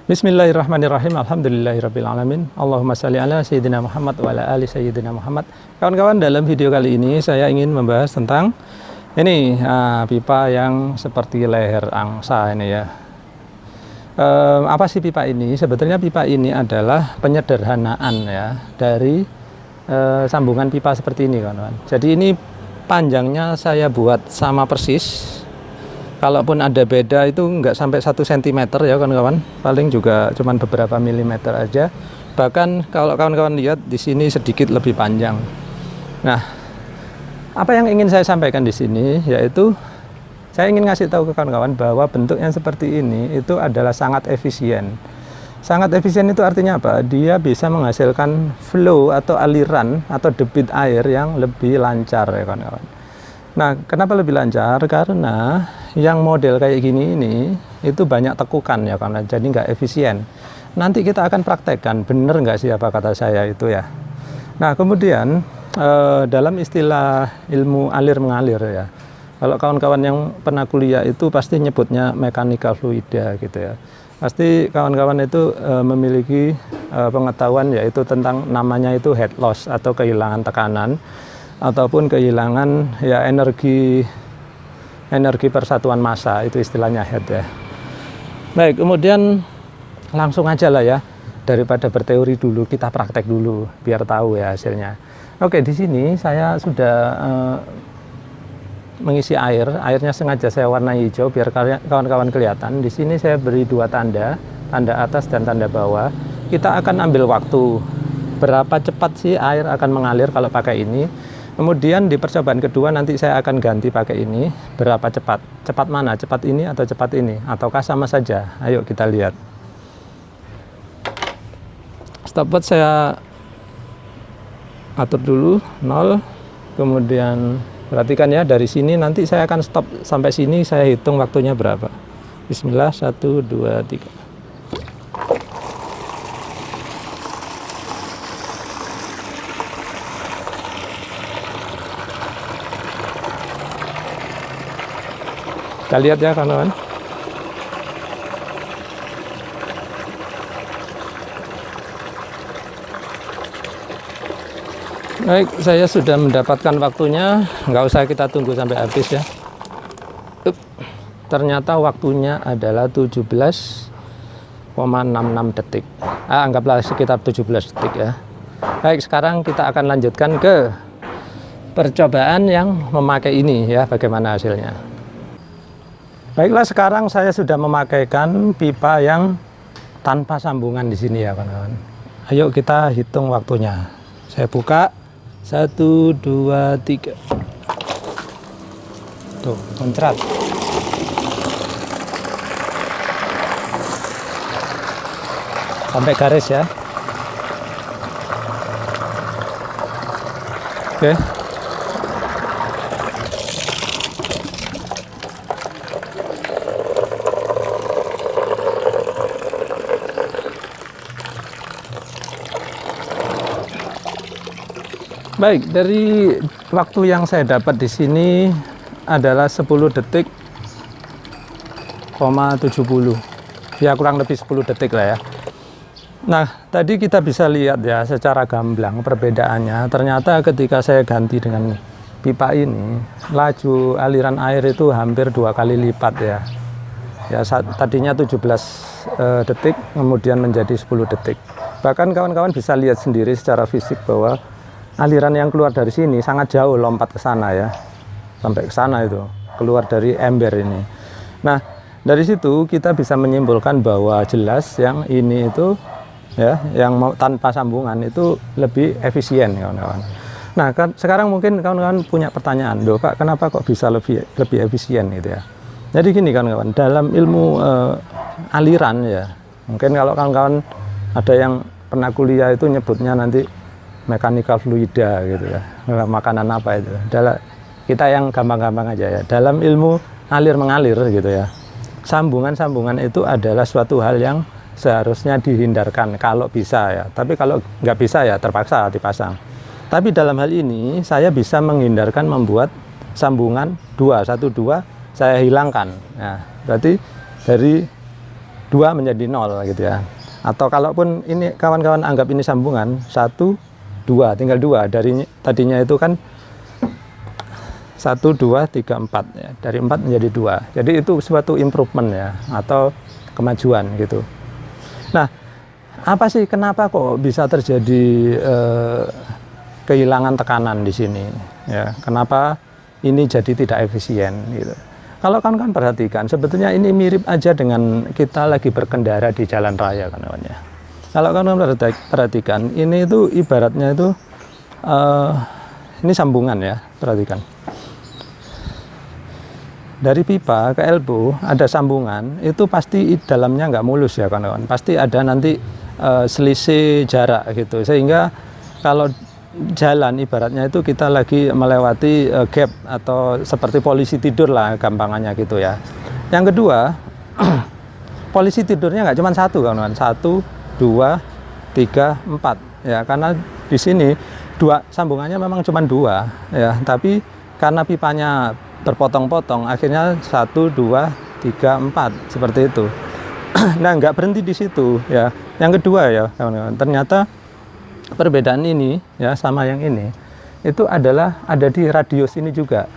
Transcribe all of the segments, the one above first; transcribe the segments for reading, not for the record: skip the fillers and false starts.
Bismillahirrahmanirrahim. Alhamdulillahirabbil alamin. Allahumma shalli ala sayyidina Muhammad wa ala ali sayyidina Muhammad. Kawan-kawan, dalam video kali ini saya ingin membahas tentang ini pipa yang seperti leher angsa ini ya. Apa sih pipa ini? Sebetulnya pipa ini adalah penyederhanaan ya dari sambungan pipa seperti ini, kawan-kawan. Jadi ini panjangnya saya buat sama persis. Kalaupun ada beda itu nggak sampai 1 cm ya kawan-kawan, paling juga cuman beberapa milimeter aja. Bahkan kalau kawan-kawan lihat di sini sedikit lebih panjang. Nah, apa yang ingin saya sampaikan di sini yaitu saya ingin ngasih tahu ke kawan-kawan bahwa bentuk yang seperti ini itu adalah sangat efisien. Sangat efisien itu artinya apa? Dia bisa menghasilkan flow atau aliran atau debit air yang lebih lancar ya kawan-kawan. Nah, kenapa lebih lancar? Karena yang model kayak gini ini itu banyak tekukan ya kawan, jadi nggak efisien. Nanti kita akan praktekkan bener nggak sih apa kata saya itu ya. Nah, kemudian dalam istilah ilmu alir mengalir ya, kalau kawan-kawan yang pernah kuliah itu pasti nyebutnya mekanika fluida gitu ya. Pasti kawan-kawan itu memiliki pengetahuan yaitu tentang namanya itu head loss atau kehilangan tekanan ataupun kehilangan ya energi persatuan massa, itu istilahnya head ya. Baik, kemudian langsung aja lah ya, daripada berteori dulu kita praktek dulu biar tahu ya hasilnya. Oke, di sini saya sudah mengisi airnya sengaja saya warnai hijau biar kawan-kawan kelihatan. Di sini saya beri 2 tanda atas dan tanda bawah. Kita akan ambil waktu berapa cepat sih air akan mengalir kalau pakai ini. Kemudian di percobaan kedua nanti saya akan ganti pakai ini, berapa cepat. Cepat mana? Cepat ini atau cepat ini? Ataukah sama saja? Ayo kita lihat. Stopwatch saya atur dulu 0. Kemudian perhatikan ya, dari sini nanti saya akan stop sampai sini, saya hitung waktunya berapa. Bismillah, 1, 2, 3. Kita lihat ya kawan-kawan. Baik, saya sudah mendapatkan waktunya, nggak usah kita tunggu sampai habis ya. Ternyata waktunya adalah 17,66 detik. Anggaplah sekitar 17 detik ya. Baik, sekarang kita akan lanjutkan ke percobaan yang memakai ini ya, bagaimana hasilnya. Baiklah, sekarang saya sudah memakaikan pipa yang tanpa sambungan di sini ya kawan-kawan. Ayo kita hitung waktunya. Saya buka 1, 2, 3. Tuh, muncrat. Sampai garis ya. Oke. Baik, dari waktu yang saya dapat di sini adalah 10 detik, 70. Ya kurang lebih 10 detik lah ya. Nah, tadi kita bisa lihat ya secara gamblang perbedaannya. Ternyata ketika saya ganti dengan pipa ini, laju aliran air itu hampir 2 kali lipat ya. Ya, tadinya 17 detik, kemudian menjadi 10 detik. Bahkan kawan-kawan bisa lihat sendiri secara fisik bahwa aliran yang keluar dari sini sangat jauh lompat ke sana ya, sampai ke sana itu keluar dari ember ini. Nah, dari situ kita bisa menyimpulkan bahwa jelas yang ini itu ya, yang tanpa sambungan itu lebih efisien kawan-kawan. Nah, sekarang mungkin kawan-kawan punya pertanyaan, loh Pak, kenapa kok bisa lebih efisien gitu ya? Jadi gini kawan-kawan, dalam ilmu aliran ya, mungkin kalau kawan-kawan ada yang pernah kuliah itu nyebutnya nanti mekanika fluida gitu ya, makanan apa itu, adalah kita yang gampang-gampang aja ya, dalam ilmu alir mengalir gitu ya, sambungan-sambungan itu adalah suatu hal yang seharusnya dihindarkan kalau bisa ya, tapi kalau nggak bisa ya terpaksa dipasang. Tapi dalam hal ini saya bisa menghindarkan membuat sambungan 2, 1, 2 saya hilangkan. Nah, berarti dari 2 menjadi 0 gitu ya. Atau kalaupun ini kawan-kawan anggap ini sambungan 1, 2, tinggal 2 dari tadinya itu kan 1, 2, 3, 4 ya. Dari 4 menjadi 2. Jadi itu suatu improvement ya, atau kemajuan gitu. Nah, apa sih kenapa kok bisa terjadi kehilangan tekanan di sini ya? Kenapa ini jadi tidak efisien gitu? Kalau kawan-kawan perhatikan, sebetulnya ini mirip aja dengan kita lagi berkendara di jalan raya kawan-kawan ya. Kalau kawan-kawan perhatikan, ini itu ibaratnya itu ini sambungan ya, perhatikan. Dari pipa ke elbow ada sambungan, itu pasti dalamnya nggak mulus ya kawan-kawan. Pasti ada nanti selisih jarak gitu, sehingga kalau jalan ibaratnya itu kita lagi melewati gap atau seperti polisi tidur lah gampangannya gitu ya. Yang kedua, polisi tidurnya nggak cuma satu kawan-kawan, 1, 2, 3, 4 ya, karena di sini sambungannya memang cuma 2 ya, tapi karena pipanya berpotong-potong akhirnya 1, 2, 3, 4 seperti itu. Nah, nggak berhenti di situ ya. Yang kedua ya kawan-kawan, ternyata perbedaan ini ya sama yang ini itu adalah ada di radius ini juga.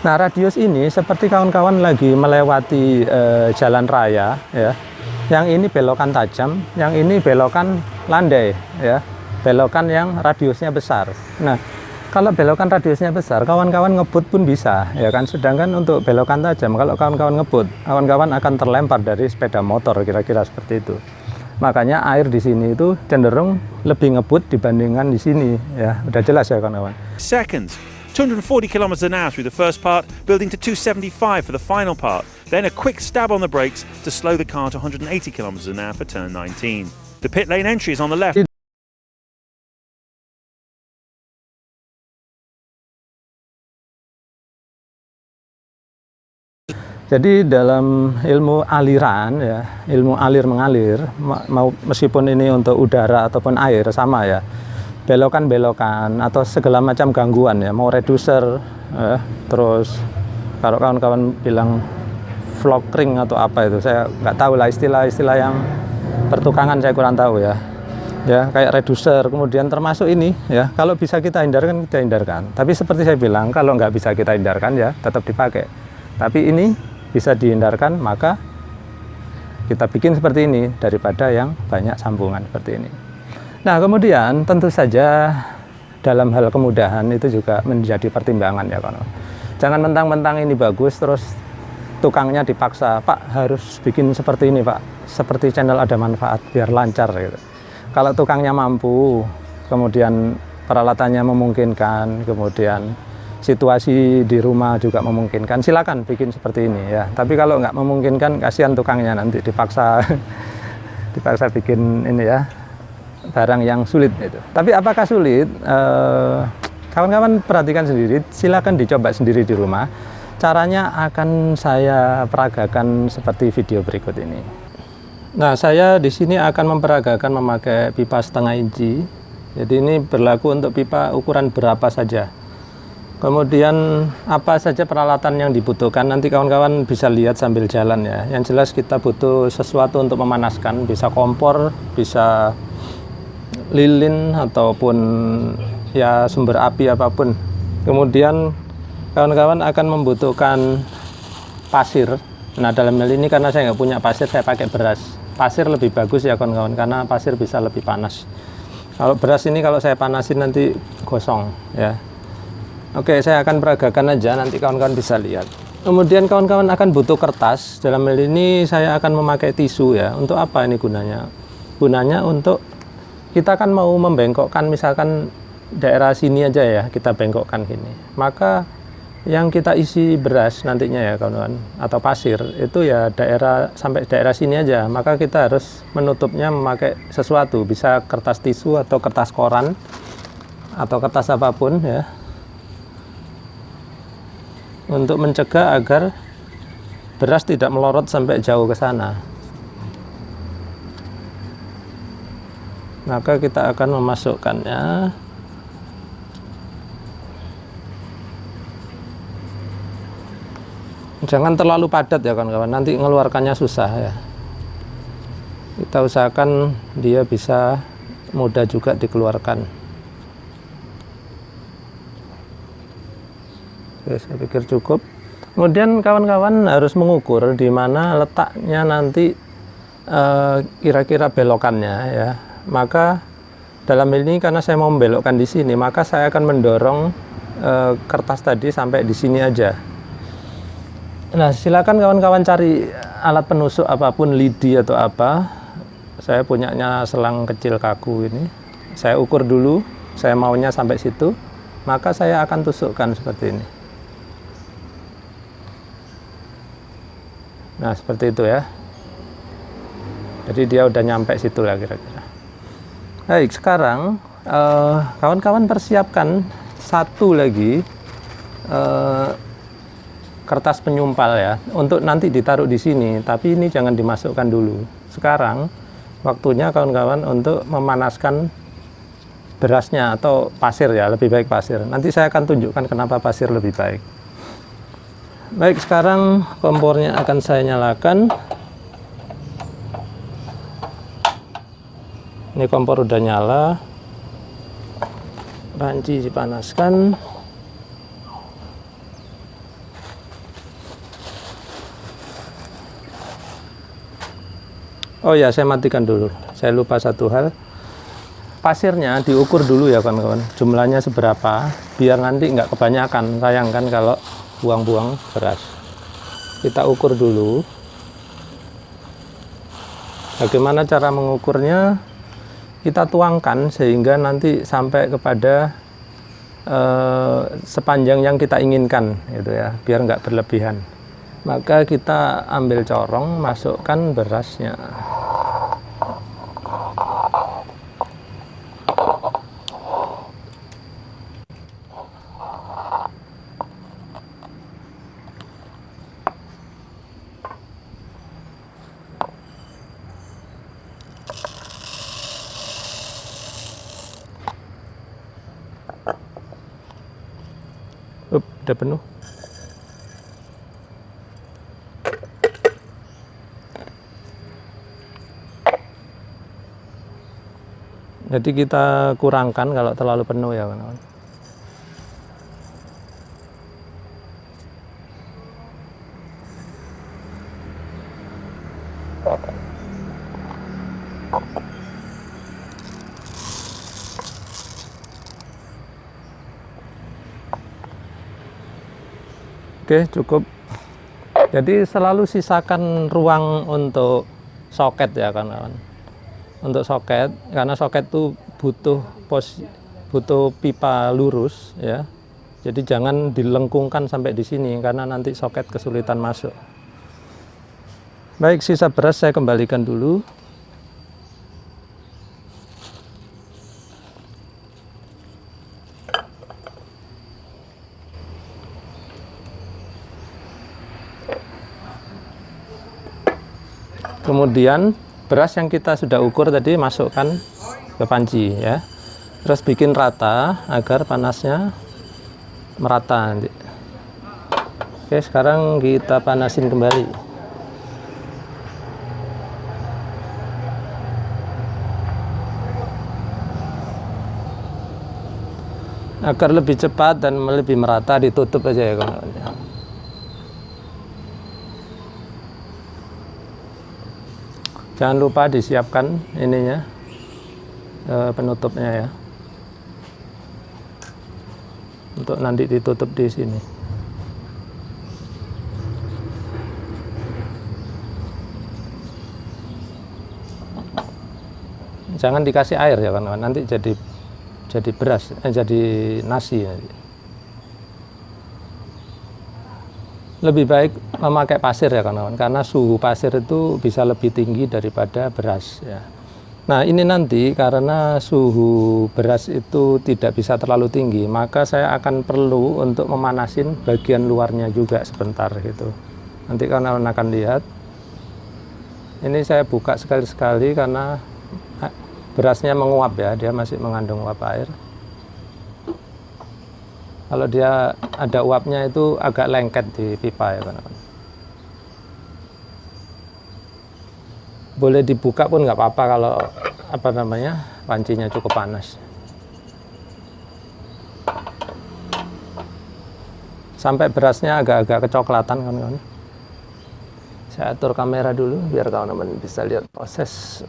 Nah, radius ini seperti kawan-kawan lagi melewati jalan raya ya. Yang ini belokan tajam, yang ini belokan landai ya. Belokan yang radiusnya besar. Nah, kalau belokan radiusnya besar, kawan-kawan ngebut pun bisa ya kan. Sedangkan untuk belokan tajam, kalau kawan-kawan ngebut, kawan-kawan akan terlempar dari sepeda motor, kira-kira seperti itu. Makanya air di sini itu cenderung lebih ngebut dibandingkan di sini ya. Udah jelas ya kawan-kawan. Seconds, 240 kilometers an hour through the first part, building to 275 for the final part. Then a quick stab on the brakes to slow the car to 180 kilometers an hour for turn 19. The pit lane entry is on the left. Jadi dalam ilmu aliran ya, ilmu alir mengalir, meskipun ini untuk udara ataupun air sama ya, belokan-belokan atau segala macam gangguan ya, mau reducer, terus kalau kawan-kawan bilang flockring atau apa itu, saya nggak tahu lah istilah-istilah yang pertukangan, saya kurang tahu ya. Ya, kayak reducer, kemudian termasuk ini ya, kalau bisa kita hindarkan, kita hindarkan. Tapi seperti saya bilang, kalau nggak bisa kita hindarkan ya tetap dipakai. Tapi ini bisa dihindarkan, maka kita bikin seperti ini daripada yang banyak sambungan seperti ini. Nah, kemudian tentu saja dalam hal kemudahan itu juga menjadi pertimbangan ya kawan. Jangan mentang-mentang ini bagus terus tukangnya dipaksa, Pak harus bikin seperti ini Pak, seperti channel Ada Manfaat biar lancar gitu. Kalau tukangnya mampu, kemudian peralatannya memungkinkan, kemudian situasi di rumah juga memungkinkan, silakan bikin seperti ini ya. Tapi kalau nggak memungkinkan, kasihan tukangnya nanti dipaksa dipaksa bikin ini ya, barang yang sulit itu. Tapi apakah sulit? Kawan-kawan perhatikan sendiri, silakan dicoba sendiri di rumah. Caranya akan saya peragakan seperti video berikut ini. Nah, saya di sini akan memperagakan memakai pipa 1/2 inci. Jadi ini berlaku untuk pipa ukuran berapa saja. Kemudian apa saja peralatan yang dibutuhkan, nanti kawan-kawan bisa lihat sambil jalan ya. Yang jelas kita butuh sesuatu untuk memanaskan, bisa kompor, bisa lilin ataupun ya sumber api apapun. Kemudian kawan-kawan akan membutuhkan pasir. Nah, dalam hal ini karena saya nggak punya pasir, saya pakai beras. Pasir lebih bagus ya kawan-kawan, karena pasir bisa lebih panas. Kalau beras ini kalau saya panasin nanti gosong ya. Oke, saya akan peragakan aja, nanti kawan-kawan bisa lihat. Kemudian kawan-kawan akan butuh kertas. Dalam hal ini saya akan memakai tisu ya. Untuk apa ini gunanya? Gunanya untuk kita kan mau membengkokkan, misalkan daerah sini aja ya, kita bengkokkan gini. Maka yang kita isi beras nantinya ya kawan-kawan, atau pasir, itu ya daerah sampai daerah sini aja. Maka kita harus menutupnya memakai sesuatu, bisa kertas tisu atau kertas koran atau kertas apapun ya, untuk mencegah agar beras tidak melorot sampai jauh ke sana. Maka kita akan memasukkannya. Jangan terlalu padat ya kawan-kawan, nanti mengeluarkannya susah ya. Kita usahakan dia bisa mudah juga dikeluarkan. Oke, saya pikir cukup. Kemudian kawan-kawan harus mengukur di mana letaknya nanti kira-kira belokannya ya. Maka dalam ini karena saya mau membelokkan di sini, maka saya akan mendorong kertas tadi sampai di sini aja. Nah, silakan kawan-kawan cari alat penusuk apapun, lidi atau apa. Saya punyanya selang kecil kaku ini. Saya ukur dulu, saya maunya sampai situ, maka saya akan tusukkan seperti ini. Nah, seperti itu ya. Jadi dia udah nyampe situ lah kira-kira. Baik, sekarang kawan-kawan persiapkan satu lagi kertas penyumpal ya, untuk nanti ditaruh di sini, tapi ini jangan dimasukkan dulu. Sekarang waktunya kawan-kawan untuk memanaskan berasnya atau pasir ya, lebih baik pasir. Nanti saya akan tunjukkan kenapa pasir lebih baik. Baik, sekarang kompornya akan saya nyalakan. Ini kompor udah nyala, panci dipanaskan. Oh ya, saya matikan dulu, saya lupa satu hal. Pasirnya diukur dulu ya kawan-kawan, jumlahnya seberapa, biar nanti nggak kebanyakan. Sayangkan kalau buang-buang beras. Kita ukur dulu. Bagaimana cara mengukurnya? Kita tuangkan sehingga nanti sampai kepada sepanjang yang kita inginkan, gitu ya, biar nggak berlebihan. Maka kita ambil corong, masukkan berasnya. Udah penuh. Jadi kita kurangkan kalau terlalu penuh ya kawan-kawan. Oke, cukup. Jadi selalu sisakan ruang untuk soket ya kawan-kawan. Untuk soket, karena soket itu butuh pipa lurus ya. Jadi jangan dilengkungkan sampai di sini karena nanti soket kesulitan masuk. Baik, sisa beras saya kembalikan dulu. Kemudian beras yang kita sudah ukur tadi masukkan ke panci ya. Terus bikin rata agar panasnya merata nanti. Oke, sekarang kita panasin kembali. Agar lebih cepat dan lebih merata, ditutup aja ya kawan-kawan. Jangan lupa disiapkan ininya, penutupnya ya, untuk nanti ditutup di sini. Jangan dikasih air ya kawan-kawan, nanti jadi beras, jadi nasi nanti. Lebih baik memakai pasir ya kawan-kawan, karena suhu pasir itu bisa lebih tinggi daripada beras ya. Nah, ini nanti karena suhu beras itu tidak bisa terlalu tinggi, maka saya akan perlu untuk memanasin bagian luarnya juga sebentar gitu. Nanti kawan-kawan akan lihat. Ini saya buka sekali-sekali karena berasnya menguap ya, dia masih mengandung uap air. Kalau dia ada uapnya itu agak lengket di pipa ya kawan-kawan. boleh dibuka pun nggak apa-apa kalau apa namanya pancinya cukup panas. Sampai berasnya agak-agak kecoklatan kawan-kawan. Saya atur kamera dulu biar kawan-kawan bisa lihat proses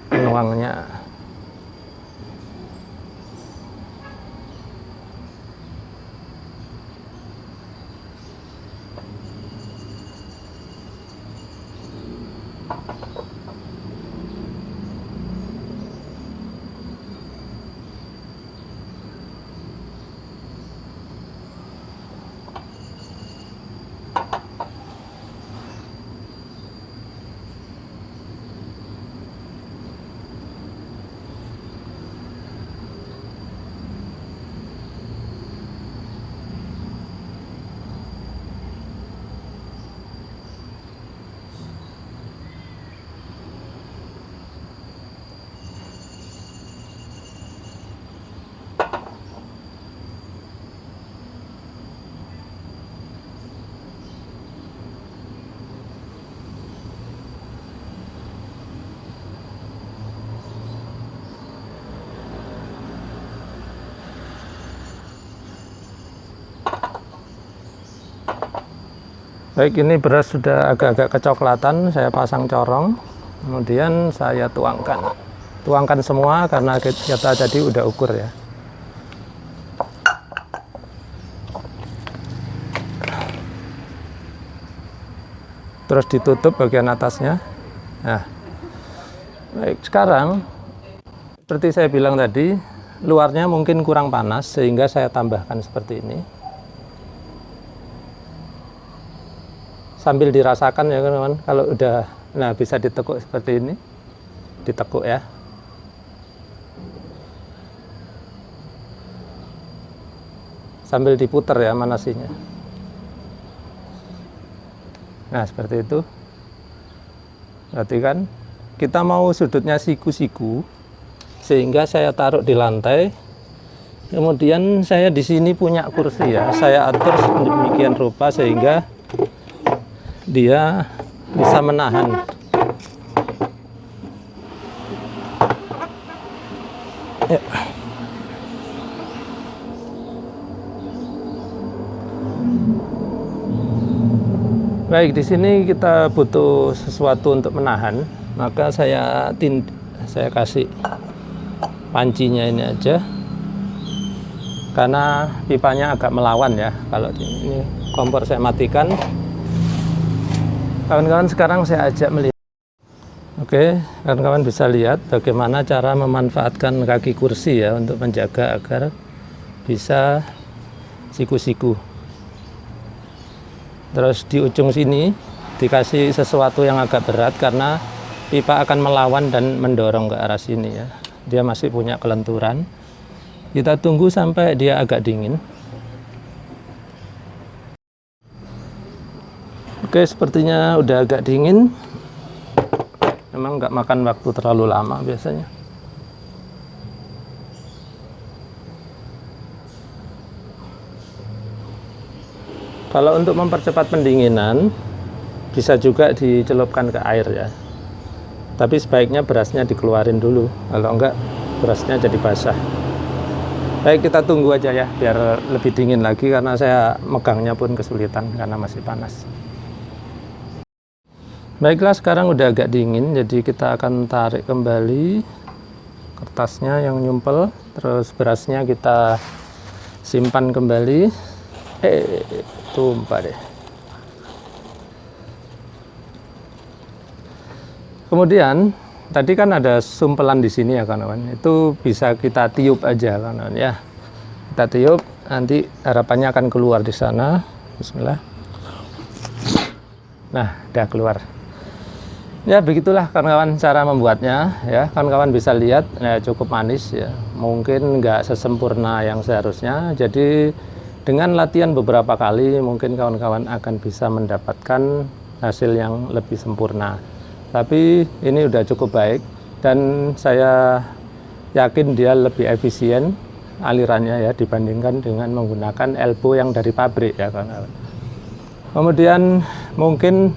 menuangnya. Baik, ini beras sudah agak-agak kecoklatan, saya pasang corong, kemudian saya tuangkan semua karena kita tadi udah ukur ya. Terus ditutup bagian atasnya. Nah, baik, sekarang seperti saya bilang tadi, luarnya mungkin kurang panas sehingga saya tambahkan seperti ini. Sambil dirasakan ya teman-teman, kalau udah bisa ditekuk seperti ini, ditekuk ya. Sambil diputer ya manasinya. Nah, seperti itu. Berarti kan kita mau sudutnya siku-siku, sehingga saya taruh di lantai. Kemudian saya di sini punya kursi ya, saya atur sedemikian rupa sehingga dia bisa menahan. Ya. Baik, di sini kita butuh sesuatu untuk menahan, maka saya kasih pancinya ini aja, karena pipanya agak melawan ya. Kalau ini kompor saya matikan. Kawan-kawan, sekarang saya ajak melihat. Oke, kawan-kawan bisa lihat bagaimana cara memanfaatkan kaki kursi ya untuk menjaga agar bisa siku-siku. Terus di ujung sini dikasih sesuatu yang agak berat karena pipa akan melawan dan mendorong ke arah sini ya. Dia masih punya kelenturan. Kita tunggu sampai dia agak dingin. Oke, sepertinya udah agak dingin. Memang nggak makan waktu terlalu lama biasanya. Kalau untuk mempercepat pendinginan, bisa juga dicelupkan ke air ya. Tapi sebaiknya berasnya dikeluarin dulu. Kalau enggak, berasnya jadi basah. Baik, kita tunggu aja ya, biar lebih dingin lagi karena saya megangnya pun kesulitan karena masih panas. Baiklah, sekarang udah agak dingin, jadi kita akan tarik kembali kertasnya yang nyumpel, terus berasnya kita simpan kembali. Tumpah deh. Kemudian tadi kan ada sumpelan di sini ya kawan-kawan, itu bisa kita tiup aja kawan-kawan ya. Kita tiup, nanti harapannya akan keluar di sana. Bismillah. Nah, udah keluar. Ya begitulah kawan-kawan cara membuatnya ya. Kawan-kawan bisa lihat ya, cukup manis ya. Mungkin nggak sesempurna yang seharusnya. Jadi dengan latihan beberapa kali mungkin kawan-kawan akan bisa mendapatkan hasil yang lebih sempurna. Tapi ini udah cukup baik dan saya yakin dia lebih efisien alirannya ya dibandingkan dengan menggunakan elbow yang dari pabrik ya kawan-kawan. Kemudian mungkin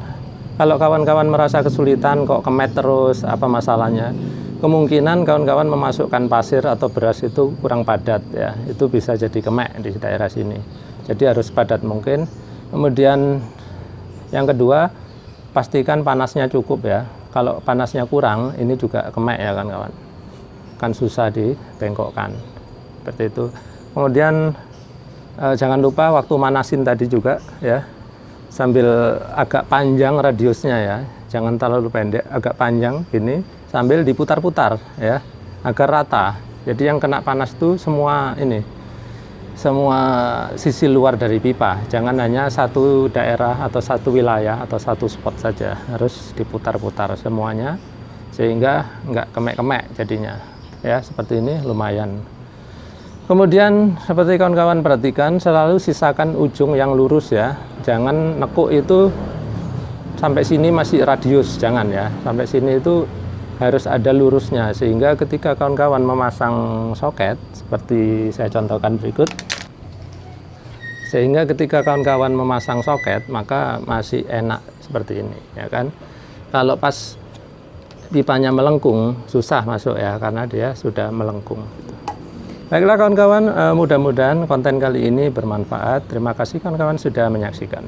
Kalau kawan-kawan merasa kesulitan kok kemet terus, apa masalahnya? Kemungkinan kawan-kawan memasukkan pasir atau beras itu kurang padat ya. Itu bisa jadi kemek di daerah sini. Jadi harus padat mungkin. Kemudian yang kedua, pastikan panasnya cukup ya. Kalau panasnya kurang, ini juga kemek ya kawan-kawan. Kan susah dibengkokkan. Seperti itu. Kemudian jangan lupa waktu manasin tadi juga ya. Sambil agak panjang radiusnya ya, jangan terlalu pendek, agak panjang gini, sambil diputar-putar ya, agar rata. Jadi yang kena panas itu semua sisi luar dari pipa, jangan hanya satu daerah atau satu wilayah atau satu spot saja, harus diputar-putar semuanya sehingga nggak kemek-kemek jadinya ya. Seperti ini lumayan. Kemudian seperti kawan-kawan perhatikan, selalu sisakan ujung yang lurus ya. Jangan nekuk itu sampai sini masih radius, jangan ya. Sampai sini itu harus ada lurusnya, sehingga ketika kawan-kawan memasang soket, seperti saya contohkan berikut. Sehingga ketika kawan-kawan memasang soket, maka masih enak seperti ini, ya kan. Kalau pas pipanya melengkung, susah masuk ya, karena dia sudah melengkung. Baiklah kawan-kawan, mudah-mudahan konten kali ini bermanfaat. Terima kasih kawan-kawan sudah menyaksikan.